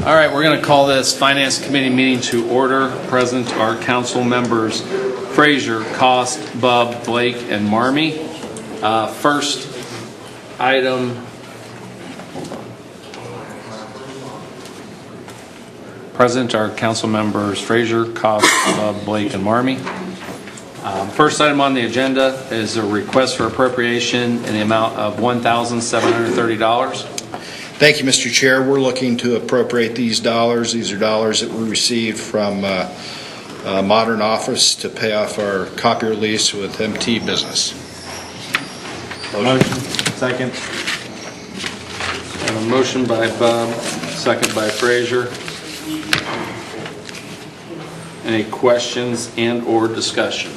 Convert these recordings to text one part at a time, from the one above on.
All right, we're going to call this Finance Committee meeting to order. Present are council members Frazier, Cost, Bub, Blake, and Marmee. First item, present are council members Frazier, Cost, Bub, Blake, and Marmee. First item on the agenda is a request for appropriation in the amount of $1,730. Thank you, Mr. Chair. We're looking to appropriate these dollars. These are dollars that we received from Modern Office to pay off our copier lease with MT Business. Motion. Second. A motion by Bub, second by Frazier. Any questions and or discussion?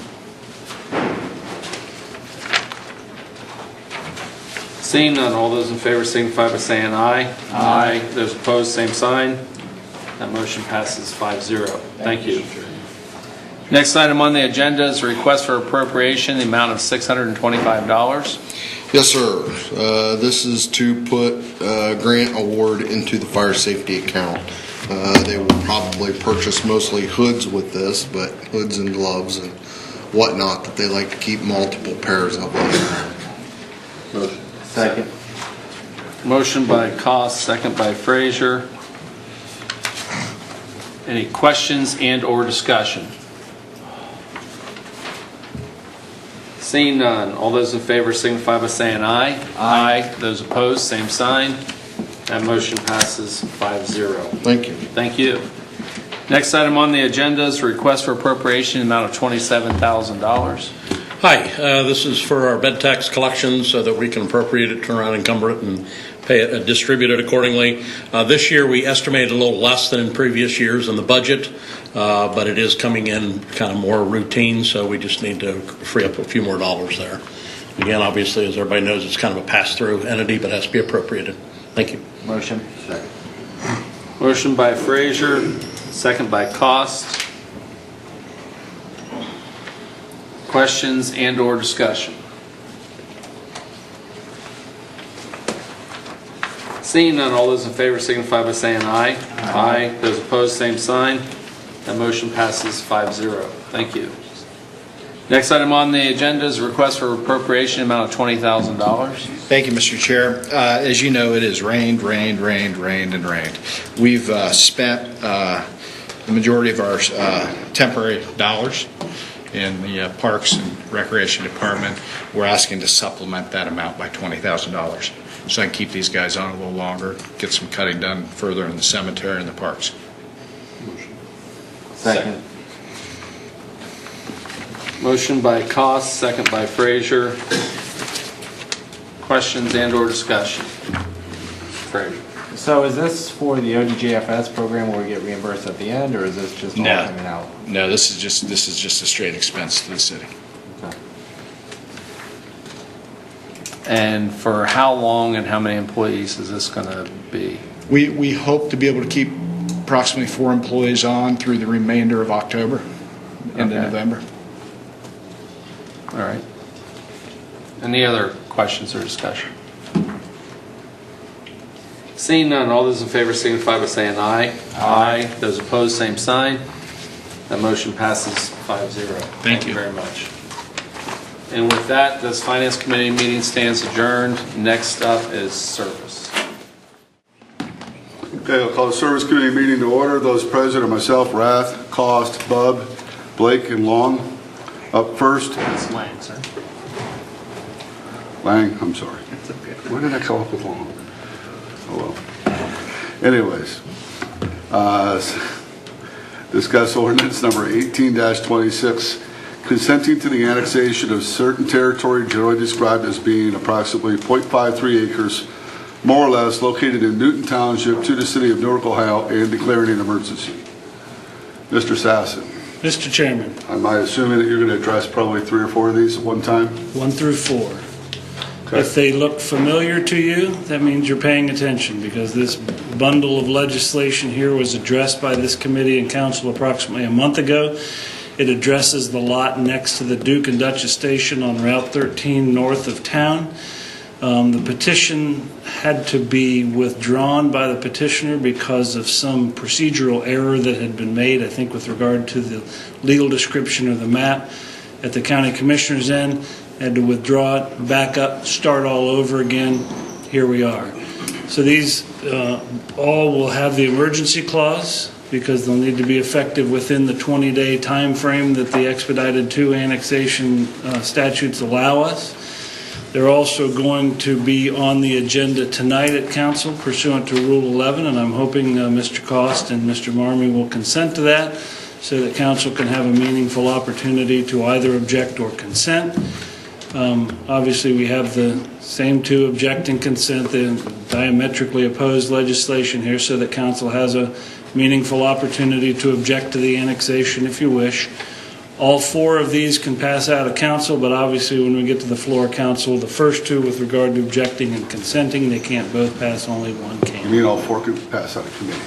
Seeing none, all those in favor signify by saying aye. Aye. Those opposed, same sign. That motion passes 5-0. Thank you. Next item on the agenda is a request for appropriation in the amount of $625. Yes, sir. This is to put a grant award into the fire safety account. They will probably purchase mostly hoods with this, but hoods and gloves and whatnot that they like to keep multiple pairs of. Motion. Second. Motion by Cost, second by Frazier. Any questions and or discussion? Seeing none, all those in favor signify by saying aye. Aye. Those opposed, same sign. That motion passes 5-0. Thank you. Thank you. Next item on the agenda is a request for appropriation in the amount of $27,000. Hi, this is for our bed tax collection so that we can appropriate it, turn around, encumber it, and pay it, distribute it accordingly. This year we estimated a little less than in previous years in the budget, but it is coming in kind of more routine, so we just need to free up a few more dollars there. Again, obviously, as everybody knows, it's kind of a pass-through entity, but has to be appropriated. Thank you. Motion. Second. Motion by Frazier, second by Cost. Questions and or discussion? Seeing none, all those in favor signify by saying aye. Aye. Those opposed, same sign. That motion passes 5-0. Thank you. Next item on the agenda is a request for appropriation amount of $20,000. Thank you, Mr. Chair. As you know, it has rained. We've spent the majority of our temporary dollars in the Parks and Recreation Department. We're asking to supplement that amount by $20,000 so I can keep these guys on a little longer, get some cutting done further in the cemetery and the parks. Second. Motion by Cost, second by Frazier. Questions and or discussion? Frazier. So is this for the ODJFS program where we get reimbursed at the end, or is this just all coming out? No, this is just a straight expense to the city. Okay. And for how long and how many employees is this going to be? We hope to be able to keep approximately 4 employees on through the remainder of October into November. All right. Any other questions or discussion? Seeing none, all those in favor signify by saying aye. Aye. Those opposed, same sign. That motion passes 5-0. Thank you very much. And with that, this Finance Committee meeting stands adjourned. Next up is Service. Okay, I'll call the Service Committee meeting to order. Those present are myself, Rath, Cost, Bub, Blake, and Long. Up first. It's Lang, sir. Lang, I'm sorry. Where did I come up with Long? Oh well. Anyways, discuss ordinance number 18-26, consenting to the annexation of certain territory generally described as being approximately 0.53 acres, more or less, located in Newton Township to the city of Newark, Ohio, and declaring an emergency. Mr. Sasson. Mr. Chairman. Am I assuming that you're going to address probably 3 or 4 of these at one time? 1 through 4. Okay. If they look familiar to you, that means you're paying attention, because this bundle of legislation here was addressed by this committee and council approximately a month ago. It addresses the lot next to the Duke and Duchess station on Route 13 north of town. The petition had to be withdrawn by the petitioner because of some procedural error that had been made, I think with regard to the legal description of the map at the county commissioner's end. Had to withdraw it, back up, start all over again. Here we are. So these all will have the emergency clause because they'll need to be effective within the 20-day time frame that the expedited 2 annexation statutes allow us. They're also going to be on the agenda tonight at council pursuant to Rule 11, and I'm hoping Mr. Cost and Mr. Marmee will consent to that so that council can have a meaningful opportunity to either object or consent. Obviously, we have the same 2 object and consent, the diametrically opposed legislation here, so that council has a meaningful opportunity to object to the annexation if you wish. All 4 of these can pass out of council, but obviously when we get to the floor of council, the first 2 with regard to objecting and consenting, they can't both pass, only one can. You mean all 4 can pass out of committee?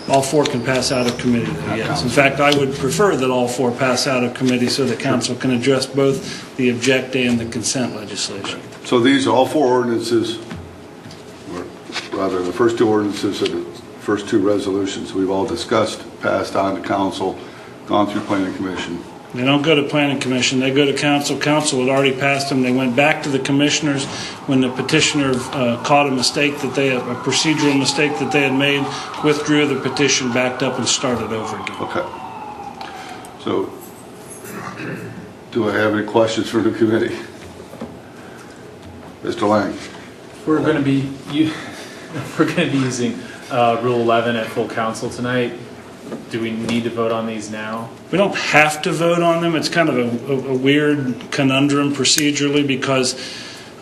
All 4 can pass out of committee, yes. In fact, I would prefer that all 4 pass out of committee so that council can address both the object and the consent legislation. So these are all 4 ordinances, or rather the first 2 ordinances and the first 2 resolutions we've all discussed, passed on to council, gone through planning commission. They don't go to planning commission, they go to council. Council had already passed them. They went back to the commissioners when the petitioner caught a mistake a procedural mistake that they had made, withdrew the petition, backed up and started over again. Okay. So, do I have any questions for the committee? Mr. Lang? We're going to be using Rule 11 at full council tonight. Do we need to vote on these now? We don't have to vote on them. It's kind of a weird conundrum procedurally because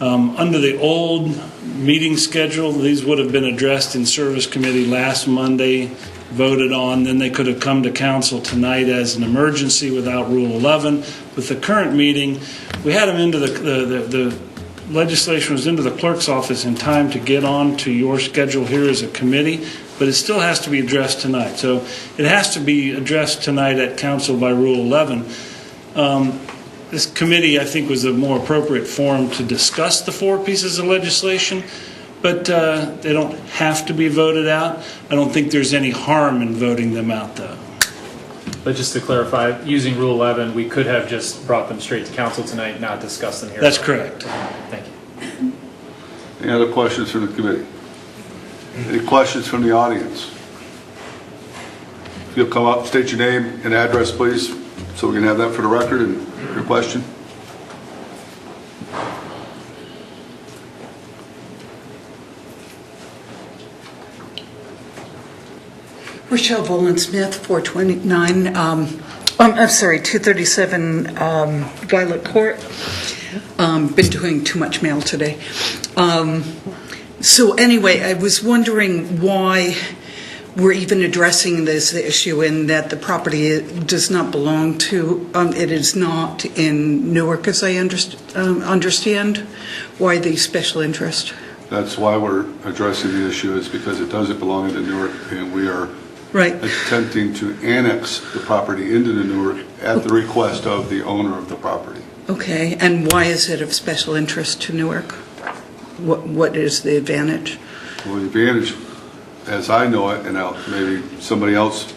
under the old meeting schedule, these would have been addressed in service committee last Monday, voted on, then they could have come to council tonight as an emergency without Rule 11. With the current meeting, we had them into the legislation was into the clerk's office in time to get on to your schedule here as a committee, but it still has to be addressed tonight. So it has to be addressed tonight at council by Rule 11. This committee, I think, was a more appropriate forum to discuss the 4 pieces of legislation, but they don't have to be voted out. I don't think there's any harm in voting them out, though. But just to clarify, using Rule 11, we could have just brought them straight to council tonight, not discussed them here. That's correct. Thank you. Any other questions from the committee? Any questions from the audience? If you'll come up, state your name and address, please, so we can have that for the record and your question. Rochelle Boland-Smith, 429, 237 Violet Court. Been doing too much mail today. So anyway, I was wondering why we're even addressing this issue in that the property does not belong to, it is not in Newark, as I understand. Why the special interest? That's why we're addressing the issue, is because it doesn't belong to Newark, and we are attempting to annex the property into the Newark at the request of the owner of the property. Okay, and why is it of special interest to Newark? What is the advantage? Well, the advantage, as I know it, and maybe somebody else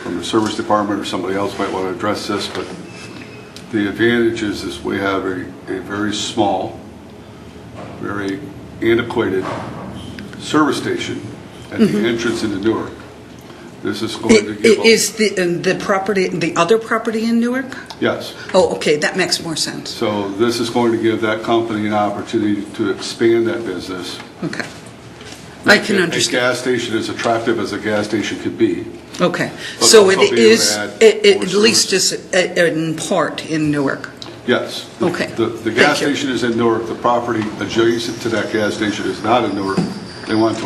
from the service department or somebody else might want to address this, but the advantage is we have a very small, very antiquated service station at the entrance into Newark. This is going to give... Is the property, the other property in Newark? Yes. Oh, okay, that makes more sense. So this is going to give that company an opportunity to expand that business. Okay. I can understand. A gas station is attractive as a gas station could be. Okay. But So also it be able is, to add at more least services. is in part in Newark? Yes. Okay. The gas station is in Newark. The property adjacent to that gas station is not in Newark. They want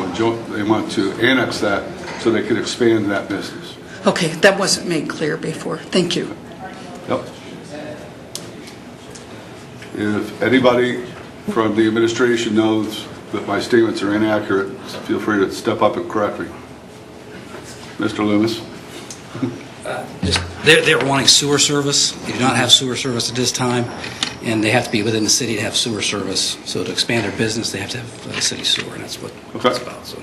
to annex that so they could expand that business. Okay, that wasn't made clear before. Thank you. Yep. If anybody from the administration knows that my statements are inaccurate, feel free to step up and correct me. Mr. Loomis? They're wanting sewer service. They do not have sewer service at this time. And they have to be within the city to have sewer service. So to expand their business, they have to have city sewer, and that's what it's about. So.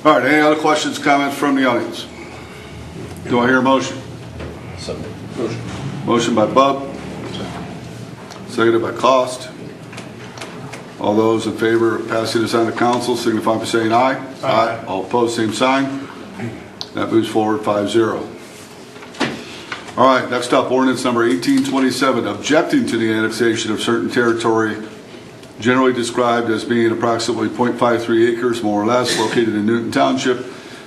All right, any other questions, comments from the audience? Do I hear a motion? Motion by Bub. Seconded by Cost. All those in favor of passing this on to council signify by saying aye. Aye. All opposed, same sign. That moves forward 5-0. All right, next up, ordinance number 1827, objecting to the annexation of certain territory generally described as being approximately 0.53 acres, more or less, located in Newton Township,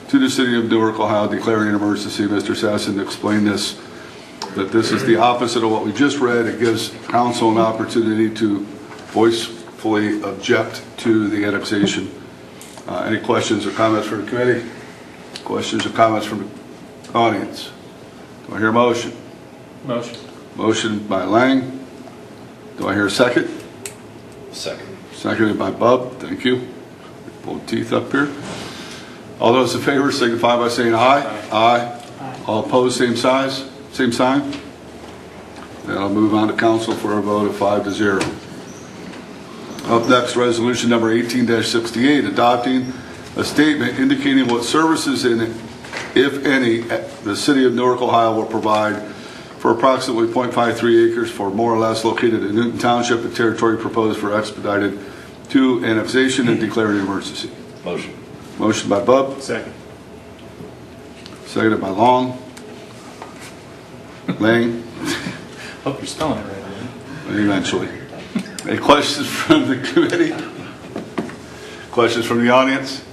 to the city of Newark, Ohio, declaring an emergency. Mr. Sasson explained this, that this is the opposite of what we just read. It gives council an opportunity to voicefully object to the annexation. Any questions or comments from the committee? Questions or comments from the audience? Do I hear a motion? Motion. Motion by Lang. Do I hear a second? Second. Seconded by Bub. Thank you. Pull teeth up here. All those in favor signify by saying aye. Aye. All opposed, same sign. Then I'll move on to council for a vote of 5-0. Up next, resolution number 18-68, adopting a statement indicating what services if any, the city of Newark, Ohio will provide for approximately 0.53 acres for more or less located in Newton Township, the territory proposed for expedited to annexation and declaring an emergency. Motion. Motion by Bub. Second. Seconded by Long. Lang. Hope you're spelling it right. Eventually. Any questions from the committee? Questions from the audience?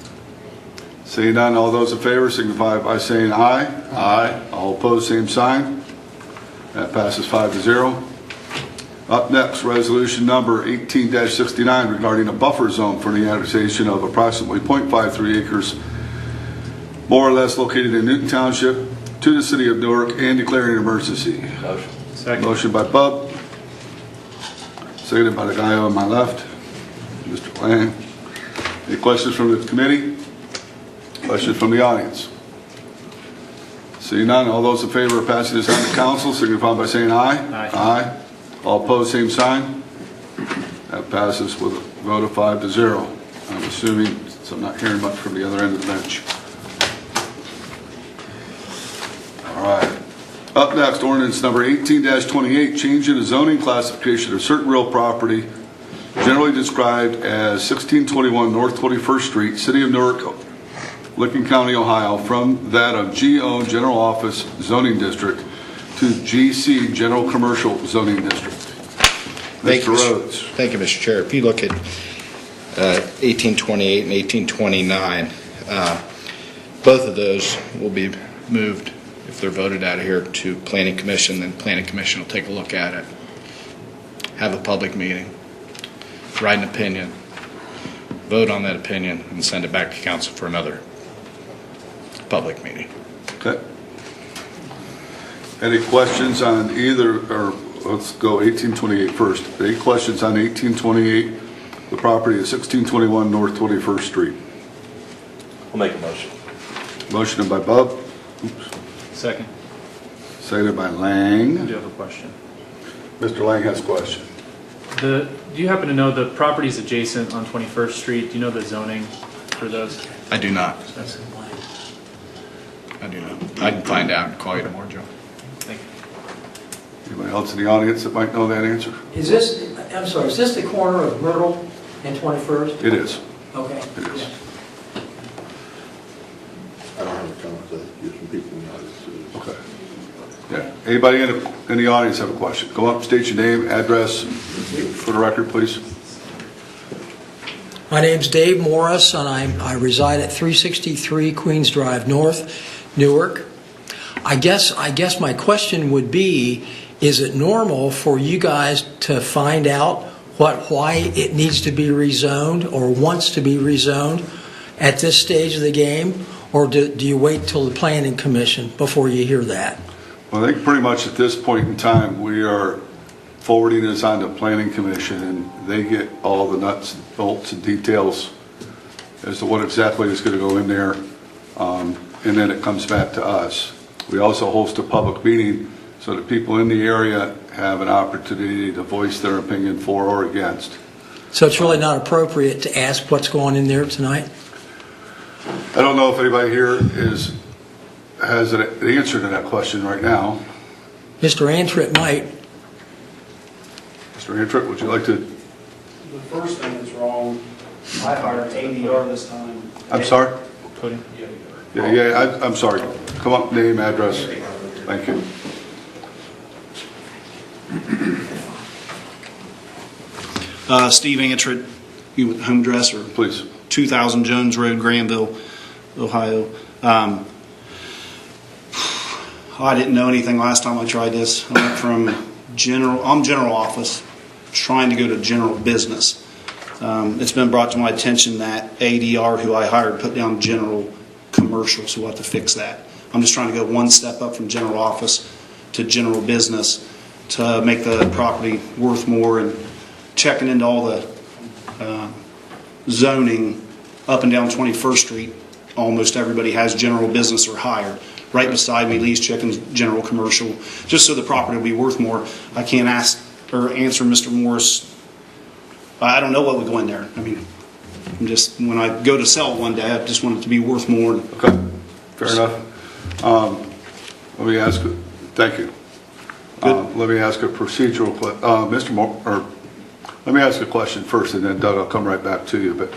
Seeing none, all those in favor signify by saying aye. Aye. All opposed, same sign. That passes 5-0. Up next, resolution number 18-69 regarding a buffer zone for the annexation of approximately 0.53 acres, more or less located in Newton Township, to the city of Newark and declaring an emergency. Motion. Second. Motion by Bub. Seconded by the guy on my left, Mr. Lang. Any questions from the committee? Questions from the audience? Seeing none, all those in favor of passing this on to council signify by saying aye. Aye. Aye. All opposed, same sign. That passes with a vote of 5-0. I'm assuming, since I'm not hearing much from the other end of the bench. All right. Up next, ordinance number 18-28, changing the zoning classification of certain real property generally described as 1621 North 21st Street, City of Newark, Licking County, Ohio, from that of GO General Office Zoning District to GC General Commercial Zoning District. Thank you, Mr. Rhodes. Thank you, Mr. Chair. If you look at 1828 and 1829, both of those will be moved, if they're voted out of here, to Planning Commission. Then Planning Commission will take a look at it, have a public meeting, write an opinion, vote on that opinion, and send it back to council for another public meeting. Okay. Any questions on either, or let's go 1828 first. Any questions on 1828, the property at 1621 North 21st Street? I'll make a motion. Motion by Bub. Oops. Second. Seconded by I Lang. do have a question. Mr. Lang has a question. Do you happen to know the properties adjacent on 21st Street? Do you know the zoning for those? I do not. That's- I do not. I can find out and call you tomorrow, Joe. Thank you. Anybody else in the audience that might know that answer? Is this, I'm sorry, is this the corner of Myrtle and 21st? It is. Okay. It is. I don't have a comment to that. There's some people in the audience. Okay. Yeah. Anybody in the audience have a question? Go up, state your name, address for the record, please. My name's Dave Morris, and I reside at 363 Queens Drive North, Newark. I guess my question would be, is it normal for you guys to find out why it needs to be rezoned or wants to be rezoned at this stage of the game, or do you wait till the Planning Commission before you hear that? Well, I think pretty much at this point in time, we are forwarding this on to Planning Commission, and they get all the nuts and bolts and details as to what exactly is going to go in there, and then it comes back to us. We also host a public meeting so that people in the area have an opportunity to voice their opinion for or against. So it's really not appropriate to ask what's going in there tonight? I don't know if anybody here has an answer to that question right now. Mr. Antrit might. Mr. Antrit, would you like to? The first thing is wrong. I hired ADR this time. I'm sorry? Yeah, I'm sorry. Come up, name, address. Thank you. Steve Antrit, home address, or Please. 2000 Jones Road, Granville, Ohio. I didn't know anything last time I tried this. I went from general office, trying to go to general business. It's been brought to my attention that ADR, who I hired, put down general commercial, so we'll have to fix that. I'm just trying to go one step up from general office to general business to make the property worth more, and checking into all the zoning up and down 21st Street. Almost everybody has general business or higher. Right beside me, Lee's Chicken's general commercial, just so the property will be worth more. I can't ask or answer Mr. Morris. I don't know what would go in there. I mean, I'm just, when I go to sell it one day, I just want it to be worth more. Okay, fair enough. Let me ask, thank you. Let me ask a procedural, let me ask a question first, and then Doug, I'll come right back to you. But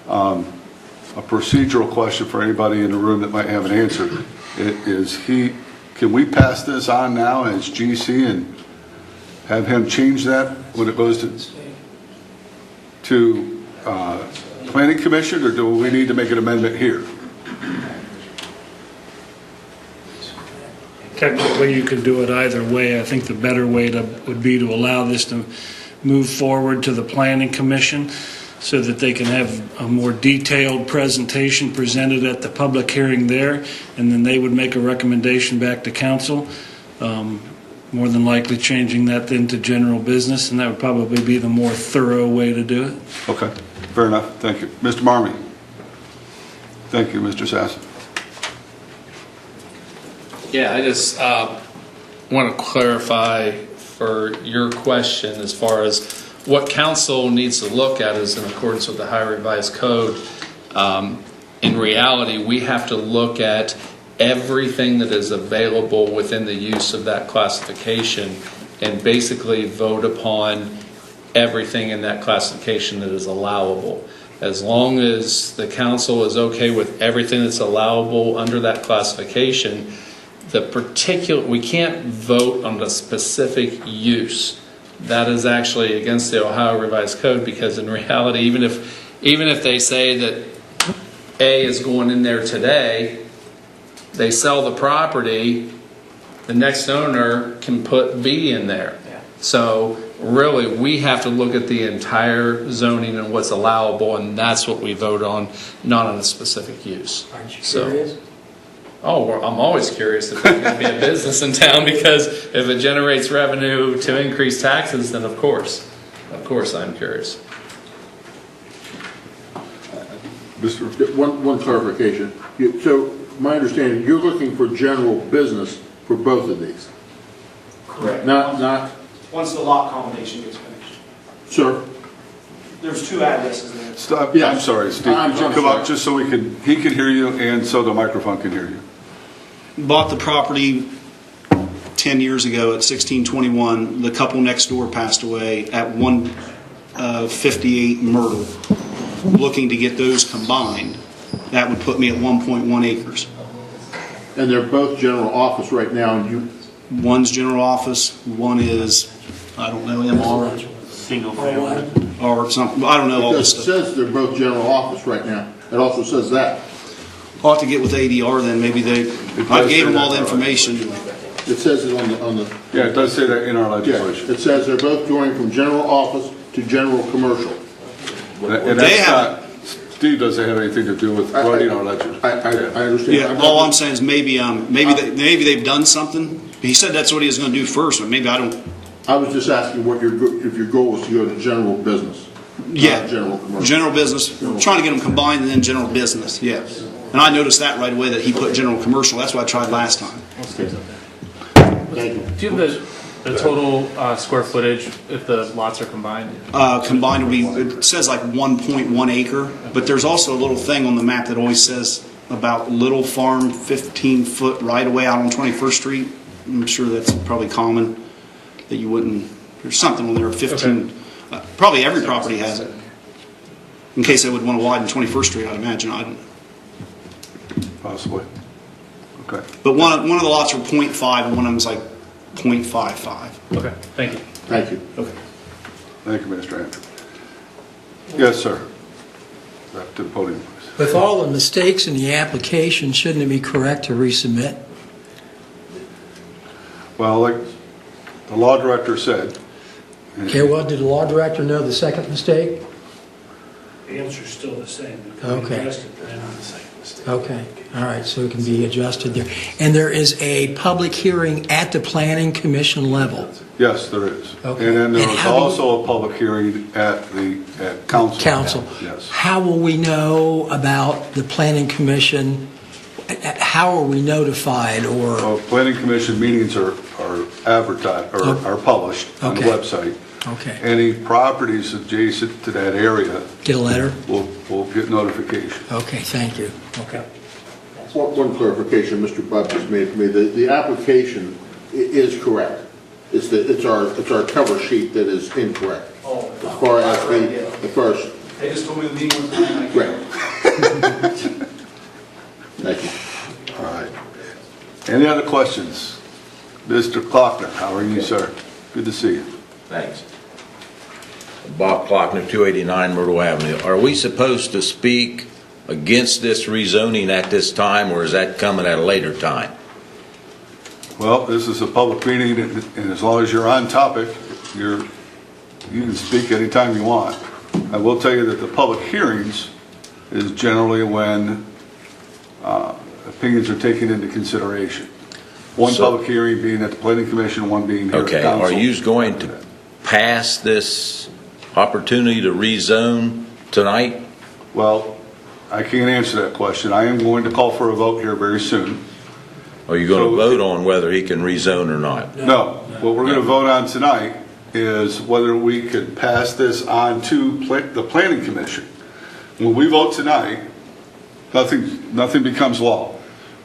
a procedural question for anybody in the room that might have an answer. Can we pass this on now as GC and have him change that when it goes to Planning Commission, or do we need to make an amendment here? Technically, you could do it either way. I think the better way would be to allow this to move forward to the Planning Commission so that they can have a more detailed presentation presented at the public hearing there, and then they would make a recommendation back to council, more than likely changing that then to general business, and that would probably be the more thorough way to do it. Okay, fair enough. Thank you. Mr. Marmee. Thank you, Mr. Sassen. Yeah, I just want to clarify for your question as far as what council needs to look at is in accordance with the Ohio Revised Code. In reality, we have to look at everything that is available within the use of that classification and basically vote upon everything in that classification that is allowable. As long as the council is okay with everything that's allowable under that classification, we can't vote on the specific use. That is actually against the Ohio Revised Code, because in reality, even if they say that A is going in there today, they sell the property, the next owner can put B in there. Yeah. So really, we have to look at the entire zoning and what's allowable, and that's what we vote on, not on a specific use. Aren't you curious? Oh, well, I'm always curious if there's going to be a business in town, because if it generates revenue to increase taxes, then of course I'm curious. One clarification. So my understanding, you're looking for general business for both of these? Correct. Not. Once the lot combination gets finished. Sir? There's two addresses there. Stop. Yes. I'm sorry, Steve. I'm Come sorry. up just so he can hear you, and so the microphone can hear you. Bought the property 10 years ago at 1621. The couple next door passed away at 158 Myrtle. Looking to get those combined, that would put me at 1.1 acres. And they're both general office right now, and One's general office, one is, I don't know, MR. single family. Or something, I don't know all this Because it stuff. says they're both general office right now. It also says that. I'll have to get with ADR then, maybe I gave them all the information. It says it on the. Yeah, it does say that in our Yeah, legislation. it says they're both going from general office to general commercial. And They that's have- not, Steve doesn't have anything to do with running our legislation. I understand. Yeah, all I'm saying is maybe they've done something. He said that's what he was going to do first, but maybe I don't. I was just asking what if your goal was to go to general business. Yeah, Not general commercial. general business. Trying to get them combined and then general business. Yeah, and I noticed that right away that he put general commercial. That's what I tried last time. Thank you. Do you have the total square footage if the lots are combined? Combined will be, it says like 1.1 acre, but there's also a little thing on the map that always says about Little Farm 15-foot right-of-way out on 21st Street. I'm sure that's probably common, that you wouldn't, there's something on there, 15, probably every property has it. In case they would want to widen 21st Street, I'd imagine, I don't know. Possibly. Okay. But one of the lots are 0.5 and one of them's like 0.55. Okay, thank you. Thank you. Okay. Thank you, Mr. Andrew. Yes, sir. Back to the podium, please. With all the mistakes in the application, shouldn't it be correct to resubmit? Well, like the law director said. Okay, well, did the law director know the second mistake? The answer's still the same. Okay. Okay, all right, so it can be adjusted there. And there is a public hearing at the Planning Commission level? Yes, there is. Okay. And then there And was how do also a public hearing at council. Council. Yes. How will we know about the Planning Commission? How are we notified or? Well, planning commission meetings are advertised, or are published on the Okay. website. Okay, Any properties adjacent to that area get a letter? will get notification. Okay, thank you. Okay. One clarification Mr. Bubb just made for me. The application is correct. It's our cover sheet that is incorrect. As far as They just told me the meeting was tonight. right. Thank you. All right. Any other questions? Mr. Klockner, how are you, sir? Good to see you. Thanks. Bob Klockner, 289 Myrtle Avenue. Are we supposed to speak against this rezoning at this time, or is that coming at a later time? Well, this is a public meeting, and as long as you're on topic, you can speak anytime you want. I will tell you that the public hearings is generally when opinions are taken into consideration. One public hearing being at the Planning Commission, one being here at Okay, Council. are you going to pass this opportunity to rezone tonight? Well, I can't answer that question. I am going to call for a vote here very soon. Are you going to vote on whether he can rezone or not? No. What we're going to vote on tonight is whether we could pass this on to the Planning Commission. When we vote tonight, nothing becomes law.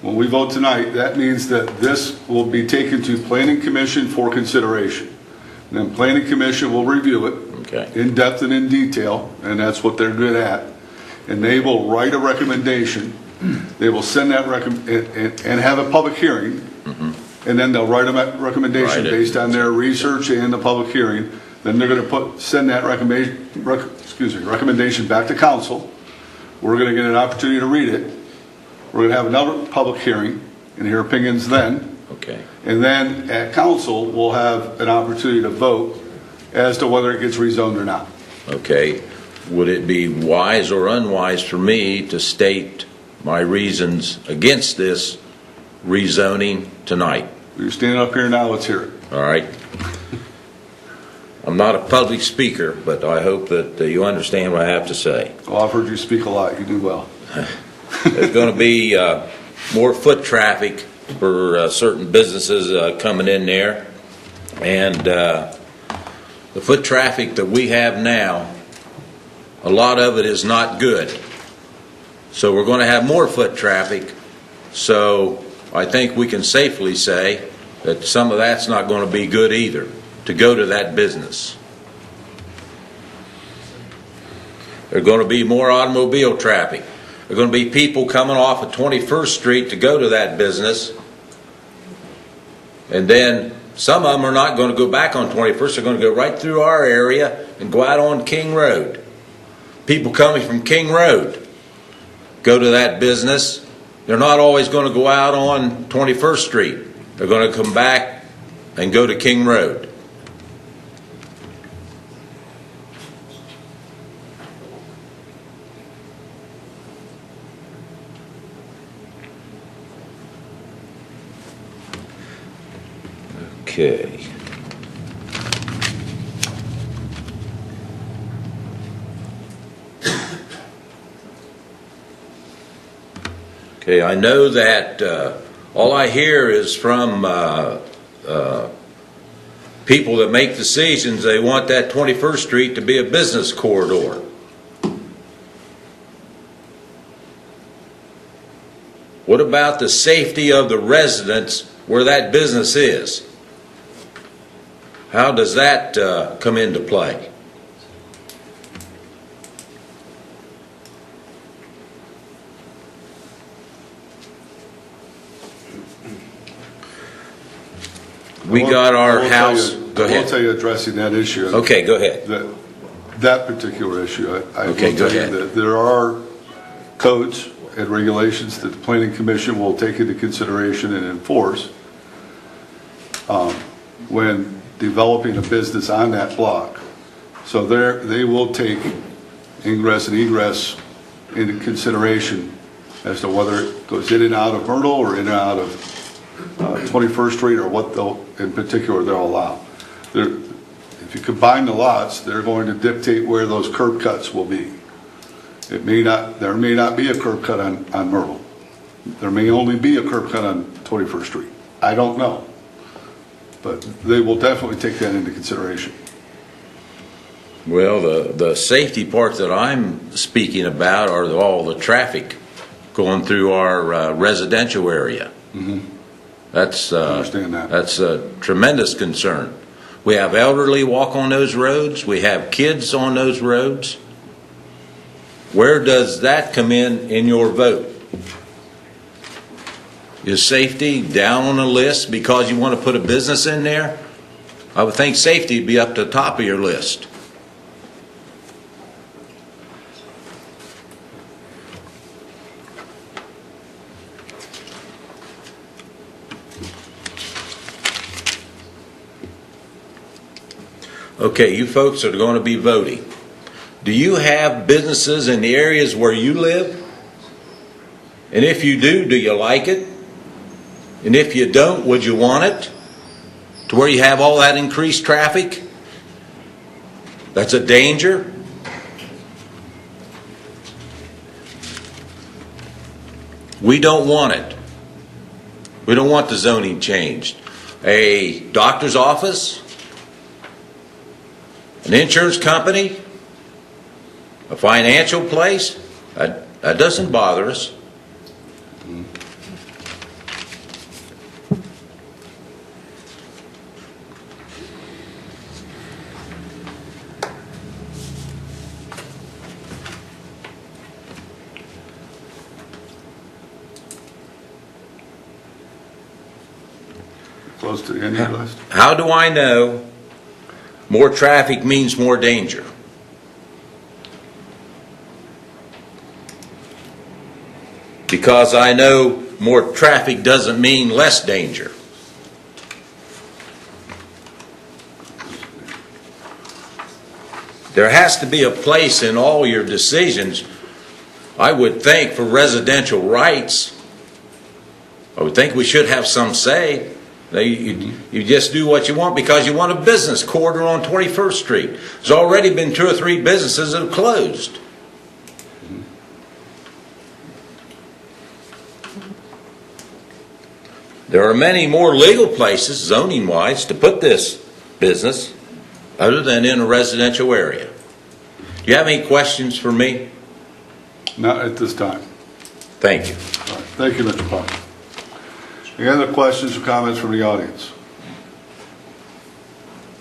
When we vote tonight, that means that this will be taken to Planning Commission for consideration. And then Planning Commission will review it in depth and in detail, and that's what they're good at. And they will write a recommendation. They will send that and have a public hearing, and then they'll write a recommendation based on their research and the public hearing. Then they're going to send that recommendation back to council. We're going to get an opportunity to read it. We're going to have another public hearing and hear opinions then. Okay. And then at council, we'll have an opportunity to vote as to whether it gets rezoned or not. Okay. Would it be wise or unwise for me to state my reasons against this rezoning tonight? You're standing up here now, let's hear it. All right. I'm not a public speaker, but I hope that you understand what I have to say. Well, I've heard you speak a lot. You do well. There's going to be more foot traffic for certain businesses coming in there. And the foot traffic that we have now, a lot of it is not good. So we're going to have more foot traffic. So I think we can safely say that some of that's not going to be good either, to go to that business. There's going to be more automobile traffic. There are going to be people coming off of 21st Street to go to that business. And then some of them are not going to go back on 21st. They're going to go right through our area and go out on King Road. People coming from King Road go to that business. They're not always going to go out on 21st Street. They're going to come back and go to King Road. Okay. Okay, I know that all I hear is from people that make decisions, they want that 21st Street to be a business corridor. What about the safety of the residents where that business is? How does that come into play? We got our house. Go ahead. I will tell you, addressing that issue. Okay, go ahead. That particular issue, I will Okay, go tell you ahead. that there are codes and regulations that the Planning Commission will take into consideration and enforce when developing a business on that block. So they will take ingress and egress into consideration as to whether it goes in and out of Myrtle or in and out of 21st Street, or what in particular they'll allow. If you combine the lots, they're going to dictate where those curb cuts will be. There may not be a curb cut on Myrtle. There may only be a curb cut on 21st Street. I don't know. But they will definitely take that into consideration. Well, the safety part that I'm speaking about are all the traffic going through our residential area. Mm-hmm. That's I understand that. That's a tremendous concern. We have elderly walk on those roads. We have kids on those roads. Where does that come in your vote? Is safety down on the list because you want to put a business in there? I would think safety would be up to the top of your list. Okay, you folks are going to be voting. Do you have businesses in the areas where you live? And if you do you like it? And if you don't, would you want it? To where you have all that increased traffic? That's a danger. We don't want it. We don't want the zoning changed. A doctor's office, an insurance company, a financial place, that doesn't bother us. Close to the end of the list. How do I know more traffic means more danger? Because I know more traffic doesn't mean less danger. There has to be a place in all your decisions, I would think, for residential rights. I would think we should have some say. You just do what you want because you want a business corridor on 21st Street. There's already been 2 or 3 businesses that have closed. There are many more legal places, zoning-wise, to put this business other than in a residential area. Do you have any questions for me? Not at this time. Thank you. All right. Thank you, Mr. Pond. Any other questions or comments from the audience?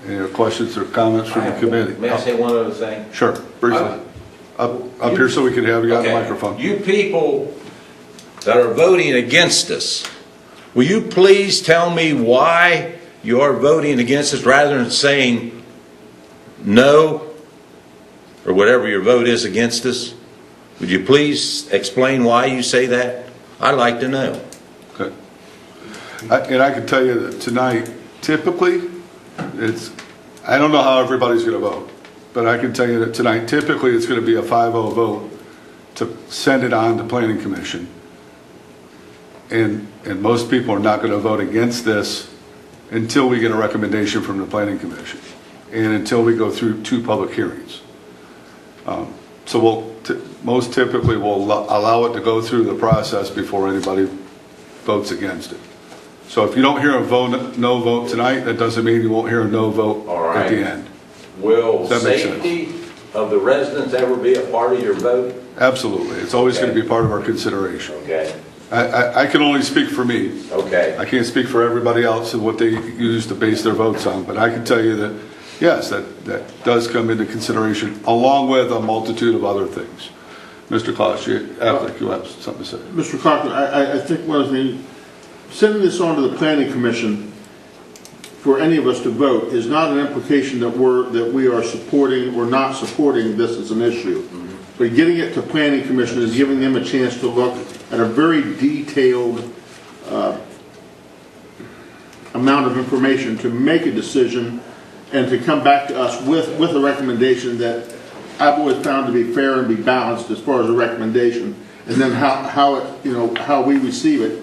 Any other questions or comments from the committee? May I say one other thing? Sure, briefly. Up here so we can have you on the microphone. You people that are voting against us, will you please tell me why you are voting against us rather than saying no or whatever your vote is against us? Would you please explain why you say that? I'd like to know. Okay. And I can tell you that tonight, typically, I don't know how everybody's going to vote, but I can tell you that tonight, typically, it's going to be a 5-0 vote to send it on to Planning Commission. And most people are not going to vote against this until we get a recommendation from the Planning Commission and until we go through 2 public hearings. So most typically we'll allow it to go through the process before anybody votes against it. So if you don't hear a vote, no vote tonight, that doesn't mean you won't hear a no vote All at right. the end. Will Does that make sense? safety of the residents ever be a part of your vote? Absolutely. It's always going Okay. to be part of our consideration. Okay, I can only speak for me. okay. I can't speak for everybody else and what they use to base their votes on, but I can tell you that, yes, that does come into consideration, along with a multitude of other things. Mr. Klaus, you have something to say. Mr. Cochran, I think one of the things, sending this on to the planning commission for any of us to vote is not an implication that we are supporting or not supporting this as an issue. But getting it to planning commission is giving them a chance to look at a very detailed amount of information to make a decision and to come back to us with a recommendation that I've always found to be fair and be balanced as far as a recommendation. And then how we receive it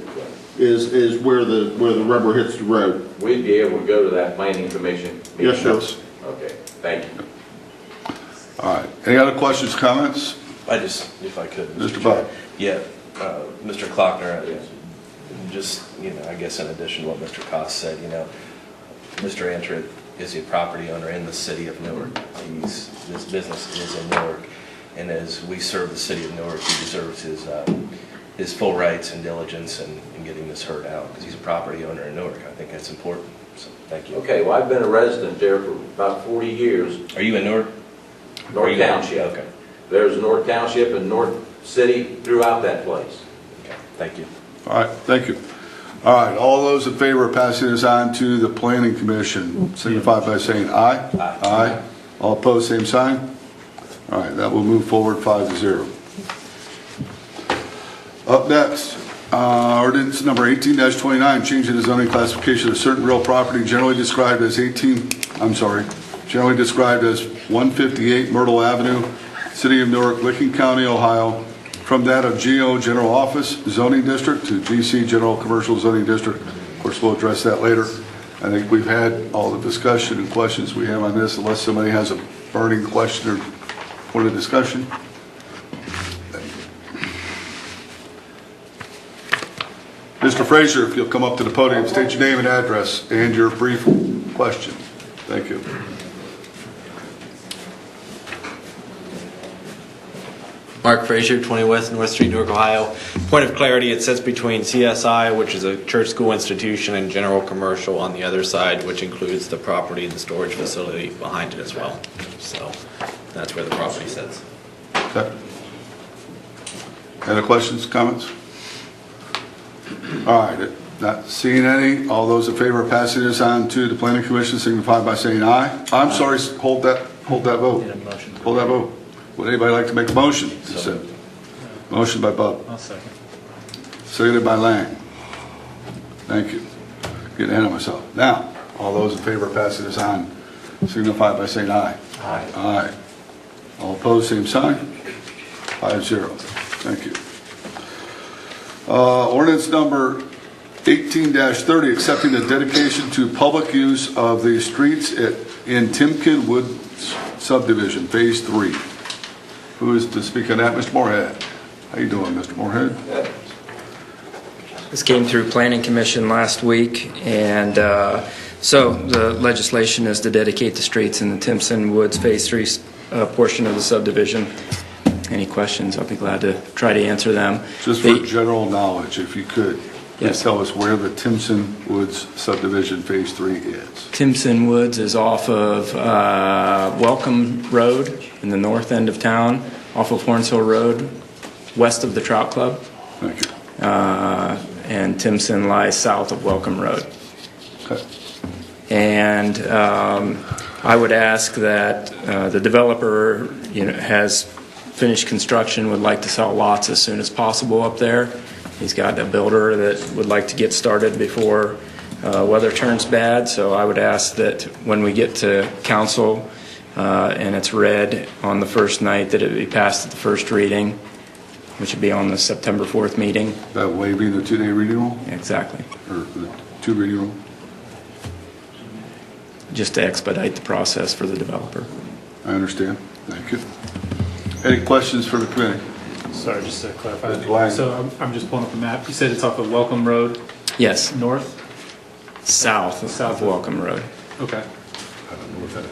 is where the rubber hits the road. We'd be able to go to that planning commission meeting? Yes, sir. Okay, thank you. All right. Any other questions, comments? I just, if I could. Mr. Buck. Yeah, Mr. Klockner, just, I guess in addition to what Mr. Koss said, Mr. Antrid is a property owner in the city of Newark. This business is in Newark, and as we serve the city of Newark, he deserves his full rights and diligence in getting this heard out, because he's a property owner in Newark. I think that's important, so thank you. Okay, well, I've been a resident there for about 40 years. Are you in Newark? North Township. Okay. There's North Township and North City throughout that place. Okay, thank you. All right, thank you. All right, all those in favor of passing this on to the planning commission, signify by saying aye. Aye. Aye. All opposed, same sign. All right, that will move forward 5-0. Up next, ordinance number 18-29, changing the zoning classification of certain real property generally described as 158 Myrtle Avenue, City of Newark, Licking County, Ohio, from that of GO General Office Zoning District to GC General Commercial Zoning District. Of course, we'll address that later. I think we've had all the discussion and questions we have on this, unless somebody has a burning question or point of discussion. Mr. Frazier, if you'll come up to the podium, state your name and address and your brief question. Thank you. Mark Frazier, 20 West North Street, Newark, Ohio. Point of clarity, it sits between CSI, which is a church school institution, and general commercial on the other side, which includes the property and the storage facility behind it as well. So that's where the property sits. Okay. Any questions, comments? All right, not seeing any. All those in favor of passing this on to the planning commission signify by saying aye. I'm sorry, hold that vote. Hold that vote. Would anybody like to make a motion? Motion by Bub. I'll second. Seconded by Lang. Thank you. Getting ahead of myself. Now, all those in favor of passing this on signify by saying aye. Aye. Aye. All opposed, same sign. 5-0. Thank you. Ordinance number 18-30, accepting the dedication to public use of the streets in Timken Woods subdivision, Phase 3. Who is to speak on that? Mr. Moorhead. How you doing, Mr. Moorhead? This came through Planning Commission last week, and so the legislation is to dedicate the streets in the Timpson Woods Phase 3 portion of the subdivision. Any questions? I'll be glad to try to answer them. Just for general knowledge, if you could, please Yes. tell us where the Timpson Woods subdivision Phase 3 is. Timpson Woods is off of Welcome Road in the north end of town, off of Horns Hill Road, west of the Trout Club. Thank you. And Timpson lies south of Welcome Road. Okay. And I would ask that the developer, has finished construction, would like to sell lots as soon as possible up there. He's got a builder that would like to get started before weather turns bad. So I would ask that when we get to council and it's read on the first night, that it be passed at the first reading, which would be on the September 4th meeting. That waiving the 2-day reading rule? Exactly. Or the 2 reading rule? Just to expedite the process for the developer. I understand. Thank you. Any questions for the committee? Sorry, just to clarify. Mr. Lang. So I'm just pulling up the map. You said it's off of Welcome Road? Yes. North? south of Welcome Road. Okay. I don't know what that is.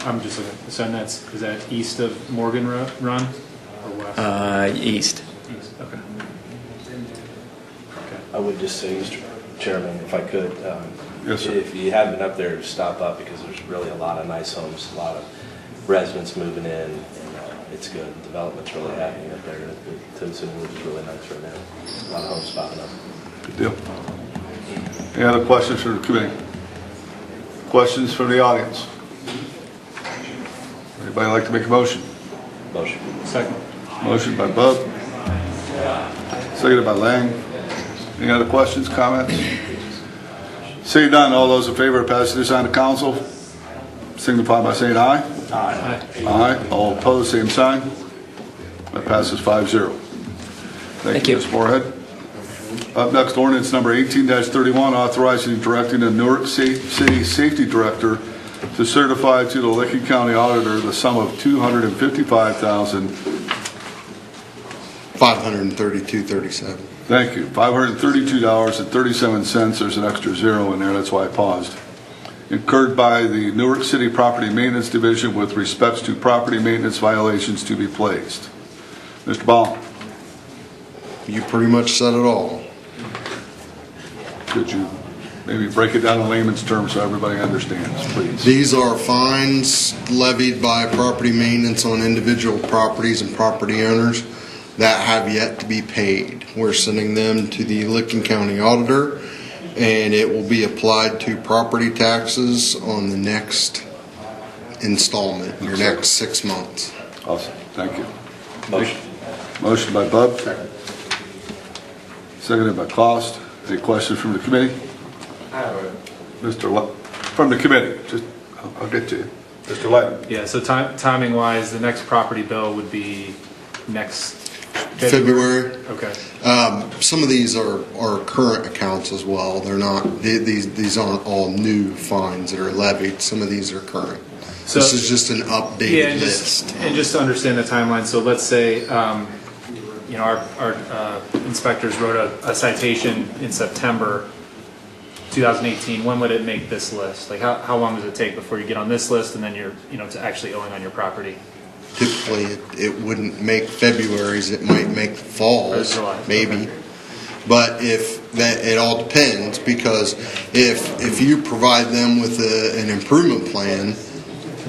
I'm just looking, so is that east of Morgan Run or west? East. East, okay. I would just say, Mr. Chairman, if I could, Yes, sir. if you haven't been up there, stop up, because there's really a lot of nice homes, a lot of residents moving in, and it's good. Development's really happening up there. Timson is really nice right now. A lot of homes popping up. Good deal. Any other questions from the committee? Questions from the audience? Anybody like to make a motion? Motion. Second. Motion by Bub. Seconded by Lang. Any other questions, comments? Seeing none, all those in favor of passing this on to council, signify by saying aye. Aye. Aye. All opposed, same sign. That passes 5-0. Thank you, Ms. Moorhead. Up next, ordinance number 18-31, authorizing and directing the Newark City Safety Director to certify to the Licking County Auditor the sum of $255,000. $532.37. Thank you. $532.37. There's an extra zero in there. That's why I paused. Incurred by the Newark City Property Maintenance Division with respects to property maintenance violations to be placed. Mr. Baum. You pretty much said it all. Could you maybe break it down in layman's terms so everybody understands, please? These are fines levied by property maintenance on individual properties and property owners that have yet to be paid. We're sending them to the Licking County Auditor, and it will be applied to property taxes on the next installment, your next 6 months. Awesome. Thank you. Motion. Motion by Bub. Seconded by Cost. Any questions from the committee? From the committee. Just, I'll get to you. Mr. Light. Yeah, so timing wise, the next property bill would be next February. Okay. Some of these are current accounts as well. They're not, these aren't all new fines that are levied. Some of these are current. So this is just an updated list. And just to understand the timeline, so let's say, our inspectors wrote a citation in September 2018. When would it make this list? Like how long does it take before you get on this list and then you're, to actually owing on your property? Typically, it wouldn't make February's. It might make falls, maybe. Okay. But it all depends, because if you provide them with an improvement plan,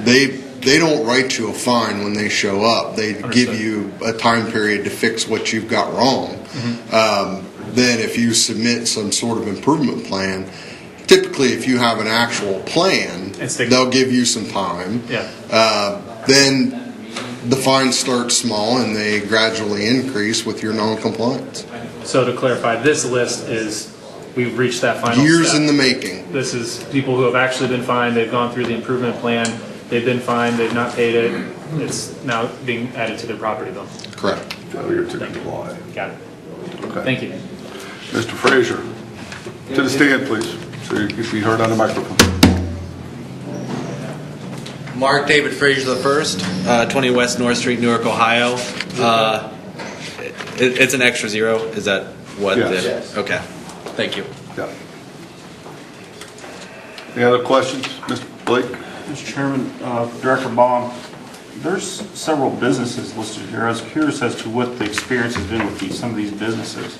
they don't write you a fine when they show up. They give you a time period to fix what you've got wrong. Then if you submit some sort of improvement plan, typically if you have an actual plan, they'll give you some time. Yeah. Then the fines start small and they gradually increase with your non-compliance. So to clarify, this list is, we've reached that final Years step. in the making. This is people who have actually been fined, they've gone through the improvement plan, they've been fined, they've not paid it, it's now being added to their property bill. Correct. Failure to comply. Got it. Okay. Thank you. Mr. Frazier, to the stand, please, so you can be heard on the microphone. Mark David Frazier the First, 20 West North Street, Newark, Ohio. It's an extra zero. Is that what? Yes. Okay. Thank you. Yeah. Any other questions, Mr. Blake? Mr. Chairman, Director Baum, there's several businesses listed here. I was curious as to what the experience has been with some of these businesses.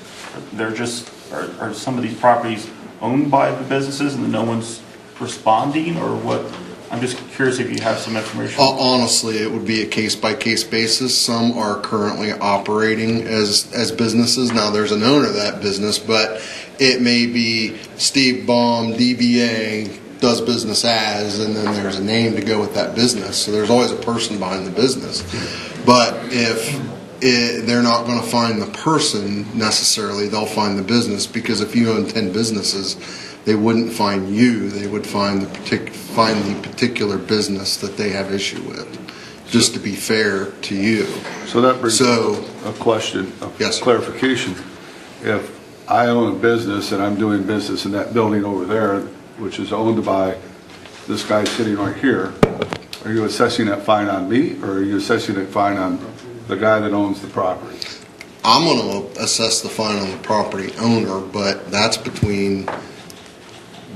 Are some of these properties owned by the businesses and no one's responding, or what? I'm just curious if you have some information. Honestly, it would be a case-by-case basis. Some are currently operating as businesses. Now, there's an owner of that business, but it may be Steve Baum, DBA, does business as, and then there's a name to go with that business. So there's always a person behind the business. But if they're not going to find the person necessarily, they'll find the business, because if you own 10 businesses, they wouldn't find you. They would find the particular business that they have issue with, just to be fair to you. So that brings up a question, clarification. If I own a business and I'm doing business in that building over there, which is owned by this guy sitting right here, are you assessing that fine on me, or are you assessing that fine on the guy that owns the property? I'm going to assess the fine on the property owner, but that's between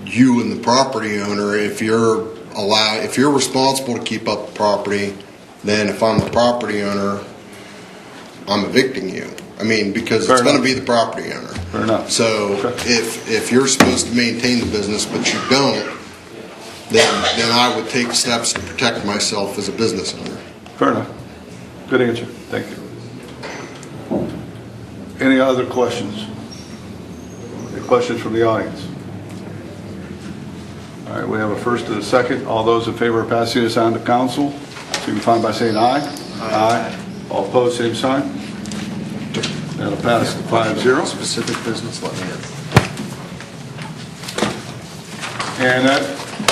you and the property owner. If you're responsible to keep up the property, then if I'm the property owner, I'm evicting you. I mean, because it's going to be the property owner. Fair enough. So if you're supposed to maintain the business but you don't, then I would take steps to protect myself as a business owner. Fair enough. Good answer. Thank you. Any other questions? Any questions from the audience? All right, we have a first and a second. All those in favor of passing this on to council, signify by saying aye. Aye. All opposed, same sign. That'll pass 5-0. Specific business, let me in. And that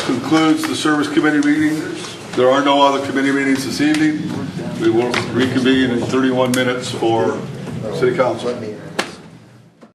concludes the service committee meeting. There are no other committee meetings this evening. We will reconvene in 31 minutes for city council.